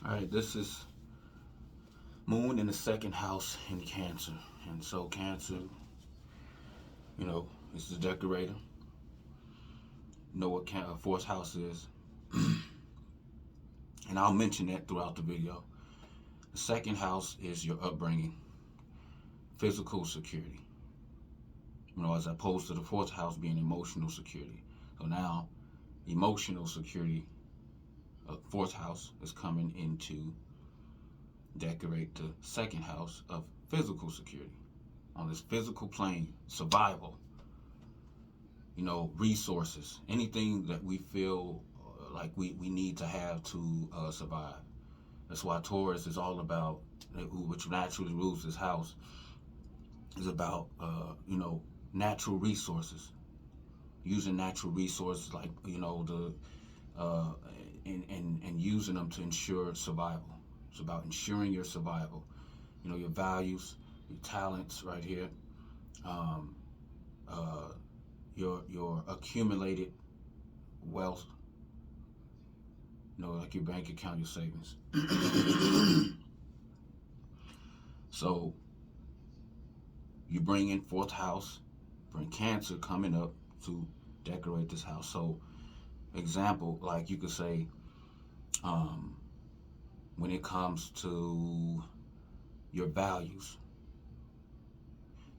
All right, this is Moon in the second house in Cancer. And so, Cancer, is the decorator. Know what fourth house is. And I'll mention that throughout the video. The second house is your upbringing, physical security. As opposed to the fourth house being emotional security. So now, emotional security, fourth house, is coming into decorate the second house of physical security. On this physical plane, survival, resources, anything that we feel like we need to have to survive. That's why Taurus is all about, which naturally rules this house, is about, natural resources, using natural resources like, the uh, and using them to ensure survival. It's about ensuring your survival. Your values, your talents, right here. Um, uh, your accumulated wealth. Like your bank account, your savings. So you bring in fourth house, bring Cancer coming up to decorate this house. So example, like you could say, um, when it comes to your values.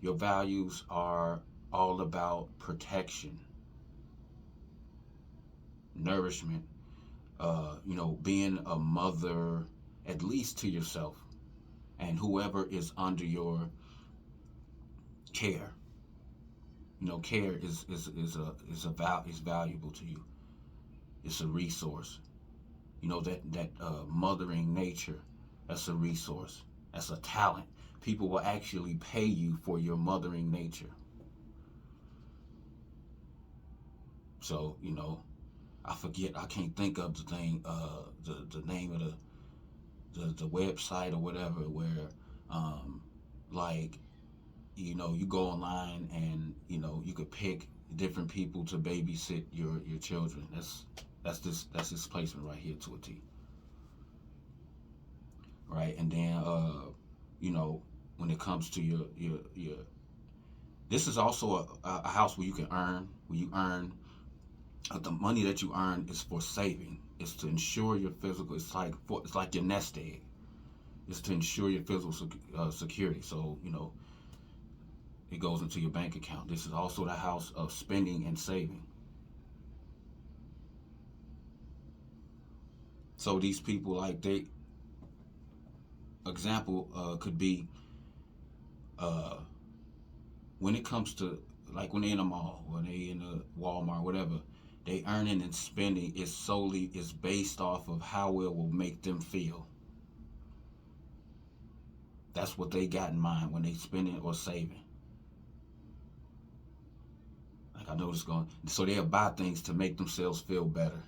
Your values are all about protection, nourishment, being a mother, at least to yourself, and whoever is under your care. Care is valuable to you. It's a resource. That mothering nature. That's a resource. That's a talent. People will actually pay you for your mothering nature. So I forget. I can't think of the thing. The name of the website or whatever where, um, like, you go online and you could pick different people to babysit your children. That's this placement right here to a T. Right, and then you know when it comes to your this is also a house where you can earn, where you earn the money that you earn is for saving. It's to ensure your physical. It's like your nest egg. It's to ensure your physical security. So it goes into your bank account. This is also the house of spending and saving. So these people, like, they example could be uh, when it comes to, like, when they're in a mall, when they in a Walmart, whatever, they earning and spending is based off of how it will make them feel. That's what they got in mind when they spending or saving. Like, I know it's going, so they'll buy things to make themselves feel better,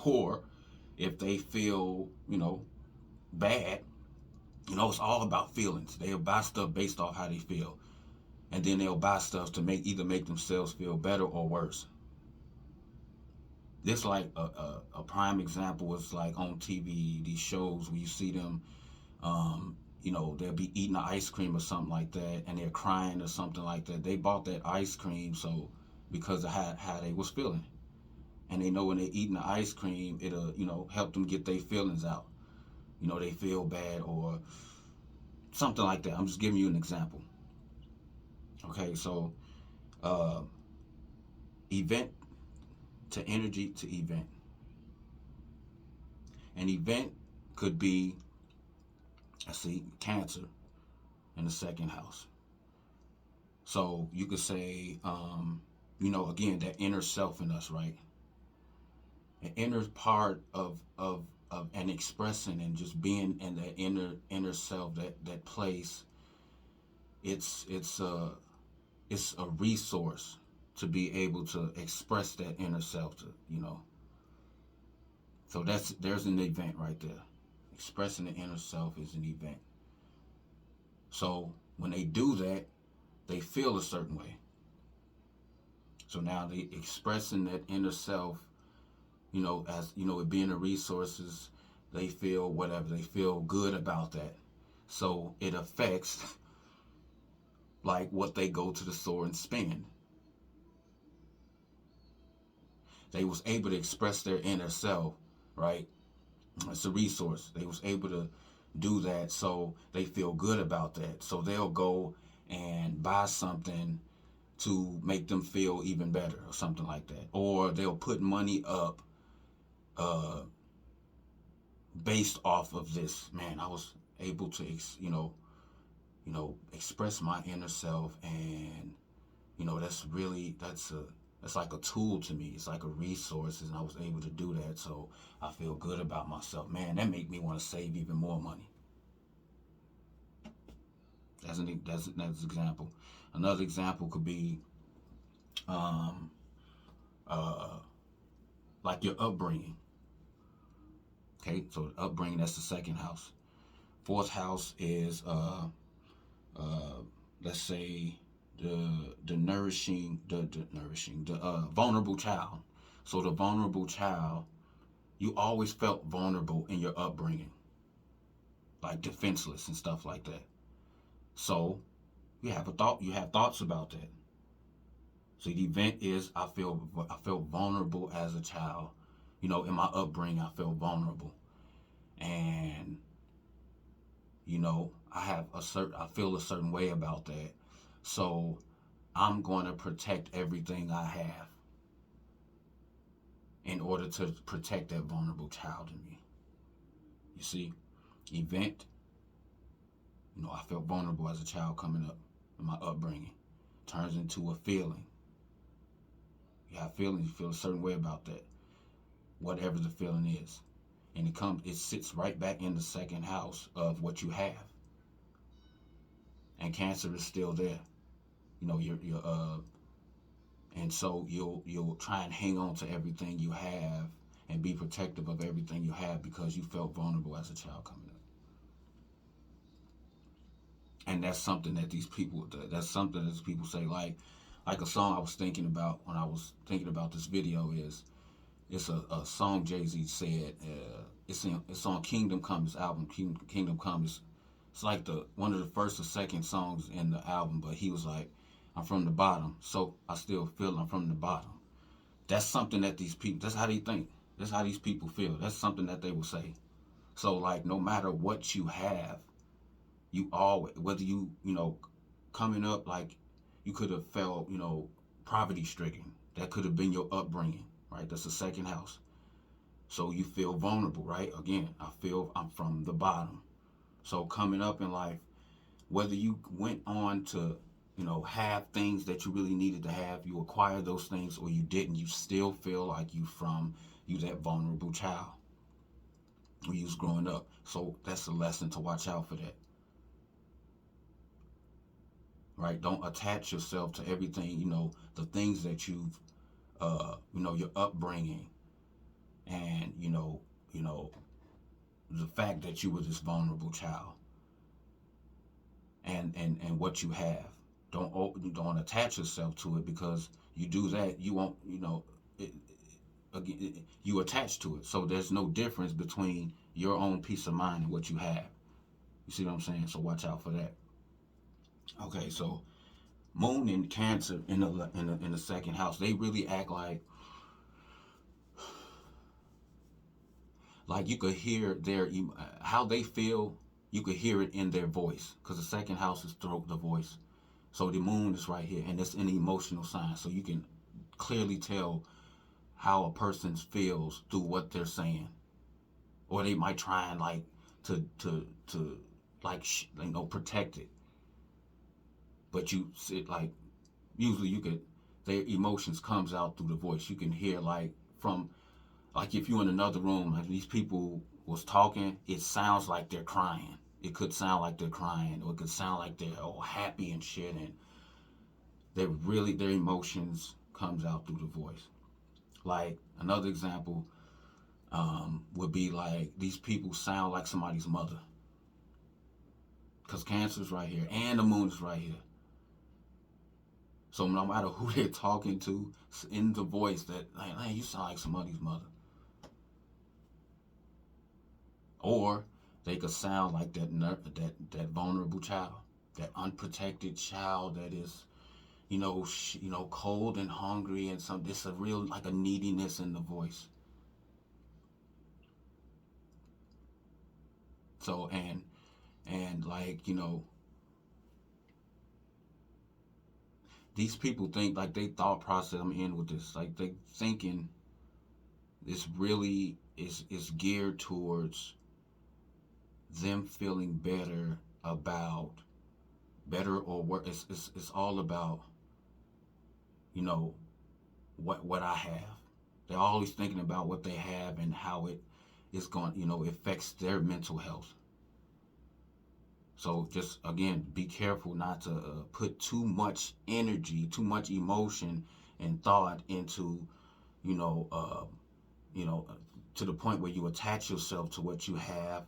or if they feel bad, it's all about feelings. They'll buy stuff based off how they feel, and then they'll buy stuff to make themselves feel better or worse. This, like, a prime example is like on TV, these shows where you see them, they'll be eating ice cream or something like that, and they're crying or something like that. They bought that ice cream so because of how they was feeling, and they know when they're eating the ice cream, it'll help them get their feelings out. They feel bad or something like that. I'm just giving you an example. Okay, so uh, event to energy to event. An event could be, I see, Cancer in the second house. So you could say, again, that inner self in us, right? An inner part of and expressing and just being in that inner self, that place. It's a resource to be able to express that inner self to. So there's an event right there. Expressing the inner self is an event. So when they do that, they feel a certain way. So now they expressing that inner self, as it being the resources, they feel whatever, they feel good about that. So it affects like what they go to the store and spend. They was able to express their inner self, right? It's a resource. They was able to do that, so they feel good about that. So they'll go and buy something to make them feel even better or something like that. Or they'll put money up uh, based off of this. Man, I was able to, express my inner self, and that's like a tool to me. It's like a resource, and I was able to do that, so I feel good about myself. Man, that make me want to save even more money. That's an example. Another example could be um, uh, like your upbringing. Okay, so upbringing, that's the second house. Fourth house is uh, let's say the vulnerable child. So the vulnerable child, you always felt vulnerable in your upbringing, like defenseless and stuff like that. So you have thoughts about that. So the event is I felt vulnerable as a child. In my upbringing, I felt vulnerable, and I feel a certain way about that. So I'm going to protect everything I have in order to protect that vulnerable child in me. You see, event, I felt vulnerable as a child coming up in my upbringing. Turns into a feeling. You have feelings, you feel a certain way about that, whatever the feeling is. And it sits right back in the second house of what you have. And cancer is still there. And so you'll try and hang on to everything you have and be protective of everything you have because you felt vulnerable as a child coming up. And that's something that these people say, like a song I was thinking about when I was thinking about this video is, it's a song Jay-Z said, it's on Kingdom Come, this album, Kingdom Come. It's like the one of the first or second songs in the album, but he was like, I'm from the bottom, so I still feel I'm from the bottom. That's something that these people, that's how they think. That's how these people feel. That's something that they will say. So like, no matter what you have, you always, whether coming up, like, you could have felt, poverty stricken. That could have been your upbringing, right? That's the second house. So you feel vulnerable, right? Again, I feel I'm from the bottom. So coming up in life, whether you went on to, have things that you really needed to have, you acquired those things, or you didn't, you still feel like you that vulnerable child when you was growing up. So that's a lesson to watch out for that. Right? Don't attach yourself to everything, the things that your upbringing, and, the fact that you were this vulnerable child, and what you have. Don't attach yourself to it, because you do that, you won't, it, you attach to it. So there's no difference between your own peace of mind and what you have. You see what I'm saying? So watch out for that. Okay, so Moon and Cancer in the second house, they really act like you could hear how they feel. You could hear it in their voice, because the second house is throat, the voice. So the moon is right here, and it's an emotional sign, so you can clearly tell how a person feels through what they're saying, or they might try and like to like protect it, but you sit like, usually you could, their emotions comes out through the voice. You can hear like from, like, if you're in another room and these people was talking, it sounds like they're crying. It could sound like they're crying, or it could sound like they're all happy and shit, and their emotions comes out through the voice. Like another example would be like, these people sound like somebody's mother, because Cancer's right here and the moon is right here. So no matter who they're talking to, in the voice, that like, man, you sound like somebody's mother. or they could sound like that vulnerable child, that unprotected child that is, cold and hungry, and some it's a real like a neediness in the voice. So and like these people think like they thought process. I'm in with this. Like they thinking this really is geared towards them feeling better or worse. It's all about you know what I have. They're always thinking about what they have and how it is going. Affects their mental health. So just again, be careful not to put too much energy, too much emotion and thought into you know uh, you know to the point where you attach yourself to what you have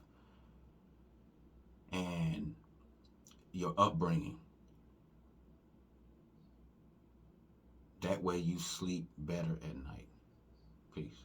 and your upbringing. That way you sleep better at night. Peace.